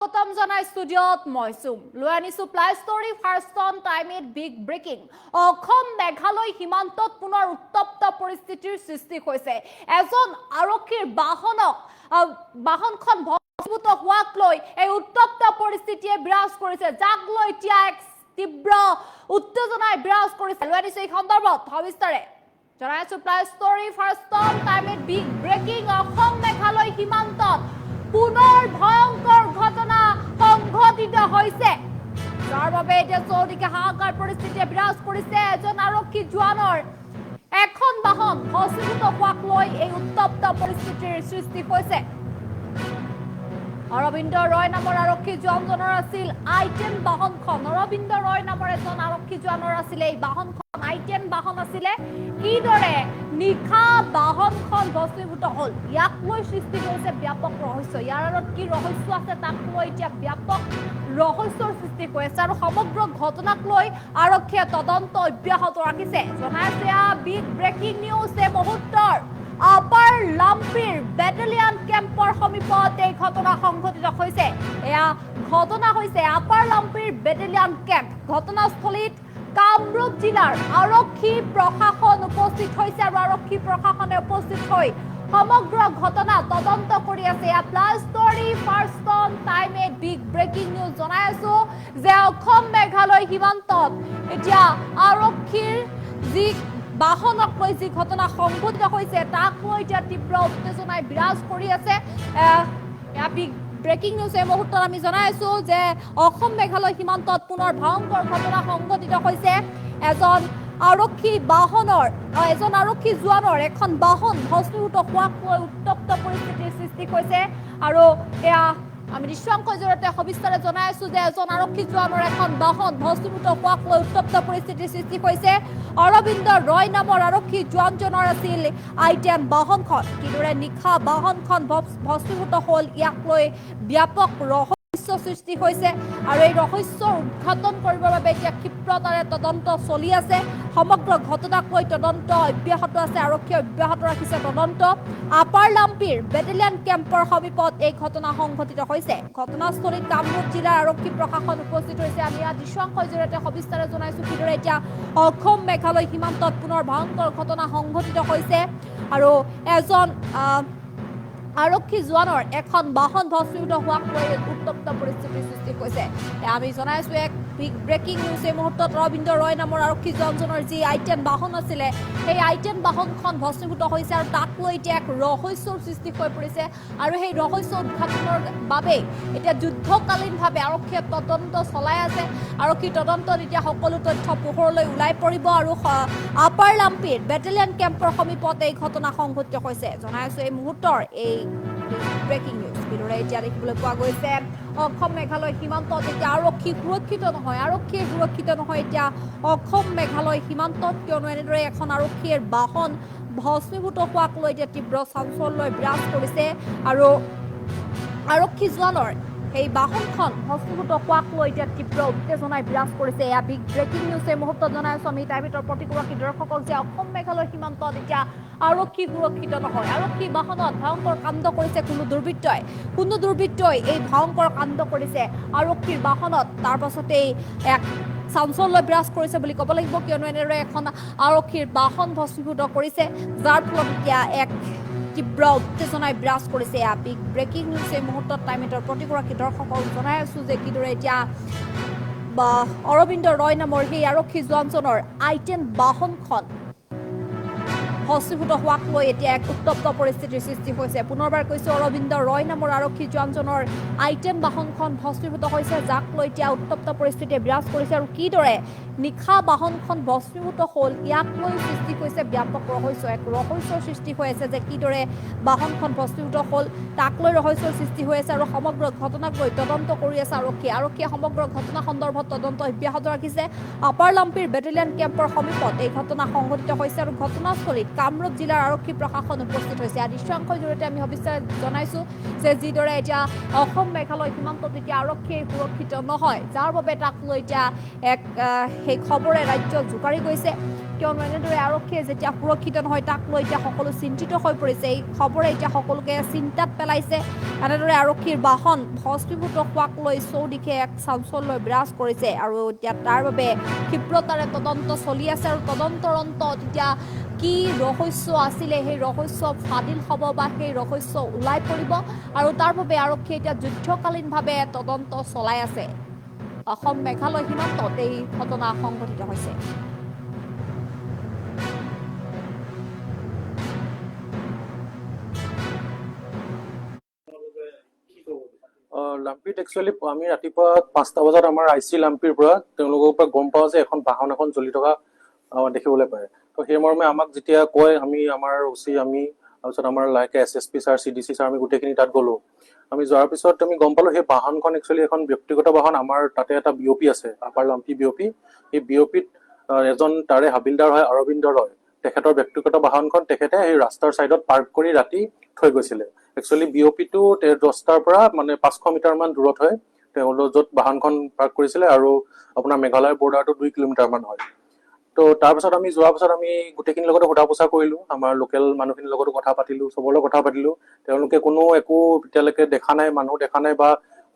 স্বাগতম জানাই ষ্টুডিঅ'ত মই চুম লৈ আনিছো ply story first on time it big breaking Assam Meghalaya সীমান্তত পুনৰ উত্তপ্ত পৰিস্থিতিৰ সৃষ্টি হৈছে এজন আৰক্ষীৰ বাহনখন ভস্মীভূত হোৱাক লৈ এই উত্তপ্ত পৰিস্থিতিয়ে বিৰাজ কৰিছে যাক লৈ এতিয়া এক তীব্ৰ উত্তেজনাই বিৰাজ কৰিছে লৈ আনিছো এই সন্দৰ্ভত সবিস্তাৰে জনাই আছো ply story first on time it big breaking Assam Meghalaya সীমান্তত পুনৰ ভয়ংকৰ ঘটনা সংঘটিত হৈছে যাৰ বাবে এতিয়া চৌদিকে হাহাকাৰ পৰিস্থিতিয়ে বিৰাজ কৰিছে এজন আৰক্ষী জোৱানৰ এখন বাহন ভস্মীভূত হোৱাক লৈ এই উত্তপ্ত পৰিস্থিতিৰ সৃষ্টি হৈছে অৰবিন্দ ৰয় নামৰ আৰক্ষী জোৱানজনৰ আছিল আই-10 বাহনখন অৰবিন্দ ৰয় নামৰ এজন আৰক্ষী জোৱানৰ আছিল এই বাহনখন আই-10 বাহন আছিলে কিদৰে নিশা বাহনখন ভস্মীভূত হল ইয়াক লৈ সৃষ্টি কৰিছে ব্যাপক ৰহস্য ইয়াৰ আঁৰত কি ৰহস্য আছে তাক লৈ এতিয়া ব্যাপক ৰহস্যৰ সৃষ্টি কৰিছে আৰু সমগ্ৰ ঘটনাক লৈ আৰক্ষীয়ে তদন্ত অব্যাহত ৰাখিছে জনাইছে বিগ ব্ৰেকিং নিউজ এই মুহূৰ্তৰ আপাৰ লাম্পিৰ বেটেলিয়ান কেম্পৰ সমীপত এই ঘটনা সংঘটিত হৈছে এয়া ঘটনা হৈছে আপাৰ লাম্পিৰ বেটেলিয়ান কেম্প ঘটনাস্থলীত কামৰূপ জিলাৰ আৰক্ষী প্ৰশাসন উপস্থিত হৈছে আৰু আৰক্ষী প্ৰশাসনে উপস্থিত হৈ সমগ্ৰ ঘটনা তদন্ত কৰি আছে ply story first on time a big breaking news জনাই আছো যে অসম মেঘালয় সীমান্তত এতিয়া আৰক্ষীৰ যি বাহনক লৈ যি ঘটনা সংঘটিত হৈছে তাক লৈ এতিয়া তীব্ৰ উত্তেজনাই বিৰাজ কৰি আছে বিগ ব্ৰেকিং নিউজ এই মুহূৰ্তত আমি জনাই আছো যে অসম মেঘালয় সীমান্তত পুনৰ ভয়ংকৰ ঘটনা সংঘটিত হৈছে এজন আৰক্ষী জোৱানৰ এখন বাহন ভস্মীভূত হোৱাক লৈ উত্তপ্ত পৰিস্থিতিৰ সৃষ্টি হৈছে আৰু এয়া আমি দৃশ্যাংশৰ জৰিয়তে সবিস্তাৰে জনাই আছো যে এজন আৰক্ষী জোৱানৰ এখন বাহন ভস্মীভূত হোৱাক লৈ উত্তপ্ত পৰিস্থিতিৰ সৃষ্টি হৈছে অৰবিন্দ ৰয় নামৰ আৰক্ষী জোৱানজনৰ আছিল আই-10 বাহনখন কিদৰে নিশা বাহনখন ভস্মীভূত হল ইয়াক লৈ ব্যাপক ৰহস্য সৃষ্টি হৈছে আৰু এই ৰহস্য উদ্ঘাটন কৰিবৰ বাবে এতিয়া ক্ষিপ্ৰতাৰে তদন্ত চলি আছে সমগ্ৰ ঘটনাক লৈ তদন্ত অব্যাহত আছে আৰক্ষীয়ে অব্যাহত ৰাখিছে তদন্ত আপাৰ লাম্পিৰ বেটেলিয়ান কেম্পৰ সমীপত এই ঘটনা সংঘটিত হৈছে ঘটনাস্থলীত কামৰূপ জিলাৰ আৰক্ষী প্ৰশাসন উপস্থিত হৈছে আমি ইয়াত দৃশ্যাংশৰ জৰিয়তে সবিস্তাৰে জনাইছো কিদৰে এতিয়া অসম মেঘালয় সীমান্তত পুনৰ ভয়ংকৰ ঘটনা সংঘটিত হৈছে আৰু এজন আৰক্ষী জোৱানৰ এখন বাহন ভস্মীভূত হোৱাক লৈ উত্তপ্ত পৰিস্থিতিৰ সৃষ্টি হৈছে আমি জনাইছো এক বিগ ব্ৰেকিং নিউজ এই মুহূৰ্তত অৰবিন্দ ৰয় নামৰ আৰক্ষী জোৱানজনৰ যি আই-10 বাহন আছিলে সেই আই-10 বাহনখন ভস্মীভূত হৈছে আৰু তাক লৈ এতিয়া এক ৰহস্যৰ সৃষ্টি হৈ পৰিছে আৰু সেই ৰহস্য উদ্ঘাটনৰ বাবে এতিয়া যুদ্ধকালীনভাৱে আৰক্ষীয়ে তদন্ত চলাই আছে আৰক্ষী তদন্তত এতিয়া সকলো তথ্য পোহৰলৈ ওলাই পৰিব আৰু আপাৰ লাম্পিৰ বেটেলিয়ান কেম্পৰ সমীপত এই ঘটনা সংঘটিত হৈছে জনাইছো এই মুহূৰ্তৰ এই ব্ৰেকিং নিউজ কিদৰে এতিয়া দেখিবলৈ পোৱা গৈছে অসম মেঘালয় সীমান্তত এতিয়া আৰক্ষী সুৰক্ষিত নহয় এতিয়া অসম মেঘালয় সীমান্তত কিয়নো এনেদৰে এখন আৰক্ষীৰ বাহন ভস্মীভূত হোৱাক লৈ এতিয়া তীব্ৰ চাঞ্চল্যই বিৰাজ কৰিছে আৰু আৰক্ষী জোৱানৰ এই বাহনখন ভস্মীভূত হোৱাক লৈ এতিয়া তীব্ৰ উত্তেজনাই বিৰাজ কৰিছে এয়া বিগ ব্ৰেকিং নিউজ এই মুহূৰ্তত জনাই আছো আমি তাৰ ভিতৰত প্ৰতিগৰাকী দৰ্শকক যে অসম মেঘালয় সীমান্তত এতিয়া আৰক্ষী সুৰক্ষিত নহয় আৰক্ষী বাহনত ভয়ংকৰ কাণ্ড কৰিছে কোনো দুৰ্বৃত্তই এই ভয়ংকৰ কাণ্ড কৰিছে আৰক্ষীৰ বাহনত তাৰ পাছতেই এক চাঞ্চল্য বিৰাজ কৰিছে বুলি ক'ব লাগিব কিয়নো এনেদৰে এখন আৰক্ষীৰ বাহন ভস্মীভূত কৰিছে যাৰ ফলত এতিয়া এক তীব্ৰ উত্তেজনাই বিৰাজ কৰিছে বিগ ব্ৰেকিং নিউজ এই মুহূৰ্তত টাইমেটৰ প্ৰতিগৰাকী দৰ্শকক জনাই আছো যে কিদৰে এতিয়া অৰবিন্দ ৰয় নামৰ সেই আৰক্ষী জোৱানজনৰ আই-10 বাহনখন ভস্মীভূত হোৱাক লৈ এতিয়া এক উত্তপ্ত পৰিস্থিতিৰ সৃষ্টি হৈছে পুনৰবাৰ কৈছো অৰবিন্দ ৰয় নামৰ আৰক্ষী জোৱানজনৰ আই-10 বাহনখন ভস্মীভূত হৈছে যাক লৈ এতিয়া উত্তপ্ত পৰিস্থিতিয়ে বিৰাজ কৰিছে আৰু কিদৰে নিশা বাহনখন ভস্মীভূত হল ইয়াক লৈ সৃষ্টি হৈছে ব্যাপক ৰহস্যৰ সৃষ্টি হৈ আছে যে কিদৰে বাহনখন ভস্মীভূত হল তাক লৈ ৰহস্যৰ সৃষ্টি হৈ আছে আৰু সমগ্ৰ ঘটনাক লৈ তদন্ত কৰি আছে আৰক্ষীয়ে সমগ্ৰ ঘটনা সন্দৰ্ভত তদন্ত অব্যাহত ৰাখিছে আপাৰ লাম্পিৰ বেটেলিয়ান কেম্পৰ সমীপত এই ঘটনা সংঘটিত হৈছে আৰু ঘটনাস্থলীত কামৰূপ জিলাৰ আৰক্ষী প্ৰশাসন উপস্থিত হৈছে দৃশ্যাংশৰ জৰিয়তে আমি সবিস্তাৰে জনাইছো যে যিদৰে এতিয়া অসম মেঘালয় সীমান্তত এতিয়া আৰক্ষী সুৰক্ষিত নহয় যাৰ বাবে তাক লৈ এতিয়া এক সেই খবৰে ৰাজ্যক জোকাৰি গৈছে কিয়নো এনেদৰে আৰক্ষীয়ে যেতিয়া সুৰক্ষিত নহয় তাক লৈ এতিয়া সকলো চিন্তিত হৈ পৰিছে। এই খবৰে এতিয়া সকলোকে চিন্তাত পেলাইছে। এনেদৰে আৰক্ষীৰ বাহন ভস্মীভূত হোৱাক লৈ চৌদিশে এক চাঞ্চল্য বিৰাজ কৰিছে আৰু এতিয়া তাৰ বাবে ক্ষিপ্ৰতাৰে তদন্ত চলি আছে আৰু তদন্তৰ অন্তত এতিয়া কি ৰহস্য আছিলে সেই ৰহস্য ফাদিল হ'ব বা সেই ৰহস্য ওলাই পৰিব আৰু তাৰ বাবে আৰক্ষীয়ে এতিয়া যুদ্ধকালীনভাৱে তদন্ত চলাই আছে। অসম মেঘালয় সীমান্তত এই ঘটনা সংঘটিত হৈছে। লাম্পিত একচুৱেলি আমি ৰাতিপুৱা 5টা বজাত আমাৰ IC লাম্পিৰ পৰা তেওঁলোকৰ পৰা গম পাওঁ যে বাহন এখন জ্বলি থকা দেখিবলৈ পায়। তো সেই মৰ্মে আমাক যেতিয়া কয় আমি আমাৰ OC আমি তাৰপিছত আমাৰ লাইকে SSP ছাৰ CDC ছাৰ আমি গোটেইখিনি তাত গ'লো। আমি যোৱাৰ পিছত আমি গম পালো সেই বাহনখন একচুৱেলি এখন ব্যক্তিগত বাহন। আমাৰ তাতে এটা BOP আছে, আপাৰ লাম্পি BOP। সেই BOPত এজন তাৰে হাবিলদাৰ হয় অৰবিন্দ ৰয়, তেখেতৰ ব্যক্তিগত বাহনখন তেখেতে সেই ৰাস্তাৰ চাইডত পাৰ্ক কৰি ৰাতি থৈ গৈছিলে। একচুৱেলি BOPটো 10টাৰ পৰা মানে 500 মিটাৰ মান দূৰত হয় তেওঁলোক য'ত বাহনখন পাৰ্ক কৰিছিলে আৰু আপোনাৰ মেঘালয়ৰ বৰ্ডাৰটো 2 কিলোমিটাৰ মান হয়। তো তাৰপিছত আমি যোৱাৰ পিছত আমি গোটেইখিনিৰ লগতে সোধা পোছা কৰিলো, আমাৰ লোকেল মানুহখিনিৰ লগতো কথা পাতিলো, চবৰ লগত কথা পাতিলো। তেওঁলোকে কোনো একো এতিয়ালৈকে দেখা নাই, মানুহ দেখা নাই বা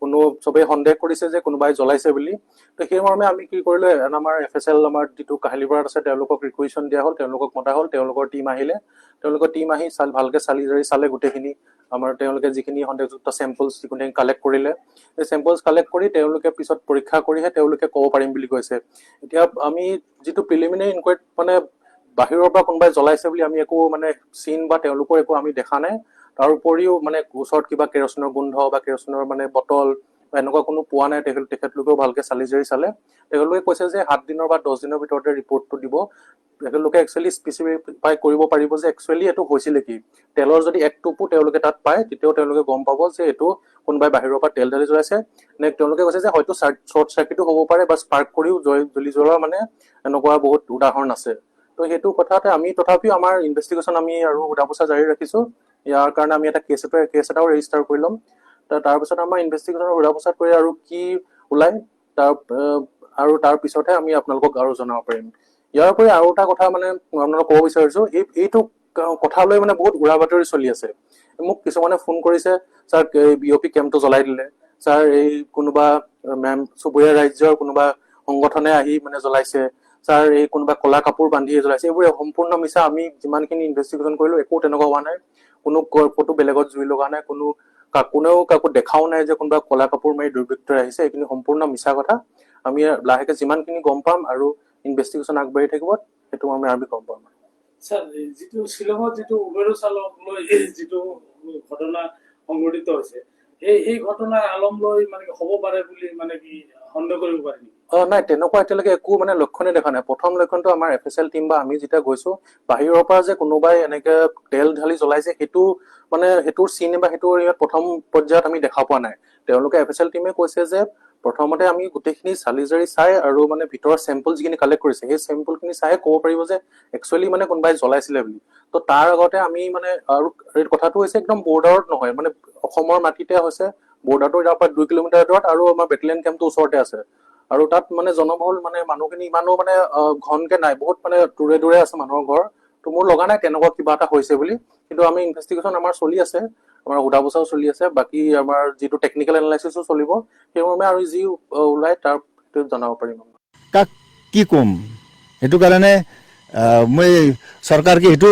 কোনো চবেই সন্দেহ কৰিছে যে কোনোবাই জ্বলাইছে বুলি। তো সেই মৰ্মে আমি কি কৰিলো, আমাৰ FSL আমাৰ যিটো কাহিলীপাৰাত আছে তেওঁলোকক ৰিকুৱেশ্যন দিয়া হ'ল, তেওঁলোকক মতা হ'ল, তেওঁলোকৰ টিম আহিলে। তেওঁলোকৰ টিম আহি ভালকে চালি জাৰি চালে গোটেইখিনি। আমাৰ তেওঁলোকে যিখিনি সন্দেহযুক্ত চেম্পলছ যিখিনি কালেক্ট কৰিলে, সেই চেম্পলছ কালেক্ট কৰি তেওঁলোকে পিছত পৰীক্ষা কৰিহে তেওঁলোকে ক'ব পাৰিম বুলি কৈছে। এতিয়া আমি যিটো প্ৰিলিমিনাৰী ইনকুৱাৰীত মানে বাহিৰৰ পৰা কোনোবাই জ্বলাইছে বুলি আমি একো মানে চিন বা তেওঁলোকৰ একো আমি দেখা নাই। তাৰ উপৰিও মানে ওচৰত কিবা কেৰচিনৰ গোন্ধ বা কেৰচিনৰ মানে বটল বা এনেকুৱা কোনো পোৱা নাই। তেখেতলোকেও ভালকে চালি জাৰি চালে। তেখেতলোকে কৈছে যে 7 দিনৰ বা 10 দিনৰ ভিতৰতে ৰিপৰ্টটো দিব। তেখেতলোকে একচুৱেলি স্পেচিফাই কৰিব পাৰিব যে একচুৱেলি এইটো হৈছিলে কি। তেলৰ যদি এক টোপো তেওঁলোকে তাত পায় তেতিয়াও তেওঁলোকে গম পাব যে এইটো কোনোবাই বাহিৰৰ পৰা তেল ঢালি জ্বলাইছে নে। তেওঁলোকে কৈছে যে হয়তো শ্বৰ্ট চাৰ্কিটো হ'ব পাৰে বা স্পাৰ্ক কৰিও জ্বলি জ্বলোৱা মানে এনেকুৱা বহুত উদাহৰণ আছে। তো সেইটো কথাতে আমি তথাপিও আমাৰ ইনভেষ্টিগেশ্যন আমি আৰু সোধা পোছা জাৰি ৰাখিছো। ইয়াৰ কাৰণে আমি এটা কেছ এটাও ৰেজিষ্টাৰ কৰি ল'ম। তাৰপিছত আমাৰ ইনভেষ্টিগেশ্যন সোধা পোছা কৰি আৰু কি ওলাই তাৰ পিছতহে আমি আপোনালোকক আৰু জনাব পাৰিম। ইয়াৰ উপৰি আৰু এটা কথা মানে আপোনালোকক ক'ব বিচাৰিছো, এইটো কথা লৈ মানে বহুত উৰা বাতৰি চলি আছে। মোক কিছুমানে ফোন কৰিছে, ছাৰ BOP কেম্পটো জ্বলাই দিলে, ছাৰ এই কোনোবা চুবুৰীয়া ৰাজ্যৰ কোনোবা সংগঠনে আহি মানে জ্বলাইছে, ছাৰ এই কোনোবা কলা কাপোৰ বান্ধি জ্বলাইছে। এইবোৰ সম্পূৰ্ণ মিছা। আমি যিমানখিনি ইনভেষ্টিগেশ্যন কৰিলো একো তেনেকুৱা হোৱা নাই। কোনো ক'তো বেলেগত জুই লগা নাই, কোনেও কাকো দেখাও নাই যে কোনোবা কলা কাপোৰ মাৰি দুৰ্বৃত্তই আহিছে। এইখিনি সম্পূৰ্ণ মিছা কথা। আমি লাহেকে যিমানখিনি গম পাম আৰু ইনভেষ্টিগেশ্যন আগবাঢ়ি থাকিব সেইটো আমি গম পাম। স্যাৰ, যিটো শ্বিলঙত যিটো উবেৰ চালক লৈ যিটো ঘটনা সংঘটিত হৈছে, এই ঘটনাৰ আলম লৈ মানে হ'ব পাৰে বুলি মানে কি সন্দেহ কৰিব পাৰি? নাই, তেনেকুৱা এতিয়ালৈকে একো মানে লক্ষণে দেখা নাই। প্ৰথম লক্ষণটো আমাৰ FSL টিম বা আমি যেতিয়া গৈছো, বাহিৰৰ পৰা যে কোনোবাই এনেকে তেল ঢালি জ্বলাইছে সেইটো মানে সেইটোৰ চিন বা সেইটোৰ প্ৰথম পৰ্যায়ত আমি দেখা পোৱা নাই। তেওঁলোকে FSL টিমে কৈছে যে প্ৰথমতে আমি গোটেইখিনি চালি জাৰি চাই আৰু মানে ভিতৰৰ চেম্পল যিখিনি কালেক্ট কৰিছে সেই চেম্পলখিনি চাই ক'ব পাৰিব যে একচুৱেলি মানে কোনোবাই জ্বলাইছিলে বুলি। তো তাৰ আগতে আমি মানে আৰু এই কথাটো হৈছে একদম বৰ্ডাৰত নহয়, মানে অসমৰ মাটিতে হৈছে। বৰ্ডাৰটো ইয়াৰ পৰা 2 কিলোমিটাৰ দূৰত আৰু আমাৰ বেটেলিয়ন কেম্পটো ওচৰতে আছে। আৰু তাত মানে জনবহুল মানে মানুহখিনি ইমানো মানে ঘনকে নাই, বহুত মানে দূৰে দূৰে আছে মানুহৰ ঘৰ। তো মোৰ লগা নাই তেনেকুৱা কিবা এটা হৈছে বুলি। কিন্তু আমি ইনভেষ্টিগেশ্যন আমাৰ চলি আছে, আমাৰ সোধা পোছাও চলি আছে। বাকী আমাৰ যিটো টেকনিকেল এনালাইচিছো চলিব, সেইমৰ্মে আৰু যি ওলাই তাৰ জনাব পাৰিম। কাক কি ক'ম, সেইটো কাৰণে মই চৰকাৰকে সেইটো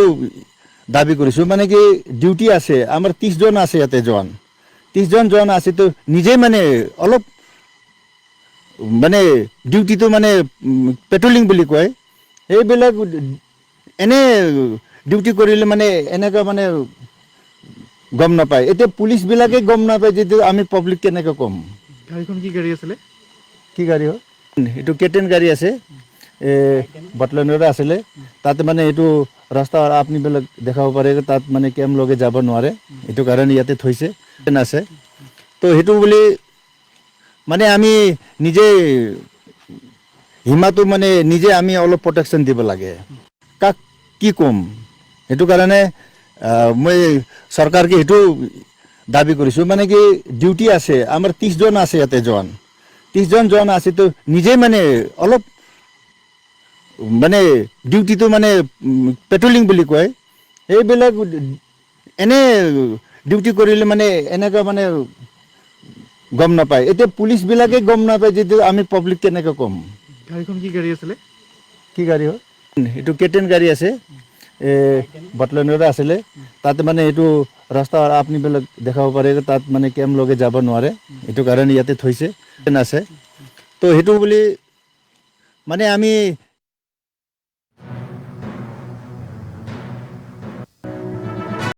দাবী কৰিছোঁ। মানে কি ডিউটি আছে আমাৰ 30জন আছে ইয়াতে জোৱান, 30জন জোৱান আছে। তো নিজে মানে অলপ মানে ডিউটিটো মানে পেট্ৰলিং বুলি কয়, সেইবিলাক এনে ডিউটি কৰিলে মানে এনেকুৱা মানে গম নাপায়। এতিয়া পুলিচবিলাকে গম নাপায় যিটো আমি পাব্লিক কেনেকৈ ক'ম। গাড়ীখন কি গাড়ী আছিলে? কি গাড়ী হয় এইটো? কেটেন গাড়ী আছে, বাটলানৰে আছিলে। তাতে মানে এইটো ৰাস্তা আপুনিবিলাক দেখাব পাৰে, তাত মানে কেম্প লগে যাব নোৱাৰে, এইটো কাৰণে ইয়াতে থৈছে আছে। তো সেইটো বুলি মানে আমি নিজে সীমাটো মানে নিজে আমি অলপ প্ৰটেকশ্যন দিব লাগে। কাক কি ক'ম, সেইটো কাৰণে মই চৰকাৰকে সেইটো দাবী কৰিছোঁ। মানে কি ডিউটি আছে আমাৰ 30জন আছে ইয়াতে জোৱান, 30জন জোৱান আছে। তো নিজে মানে অলপ মানে ডিউটিটো মানে পেট্ৰলিং বুলি কয় এইবিলাক এনে ডিউটি কৰিলে মানে এনেকুৱা মানে গম নাপায় এতিয়া পুলিচবিলাকে গম নাপায় যিটো আমি পাব্লিক কেনেকৈ ক'ম গাড়ীখন কি গাড়ী আছিলে কি গাড়ী হয় এইটো কেটেন গাড়ী আছে বটলেনৰে আছিলে তাতে মানে এইটো ৰাস্তা আপুনিবিলাক দেখাব পাৰে তাত মানে কেম লগে যাব নোৱাৰে এইটো কাৰণে ইয়াতে থৈছে আছে তো সেইটো বুলি মানে আমি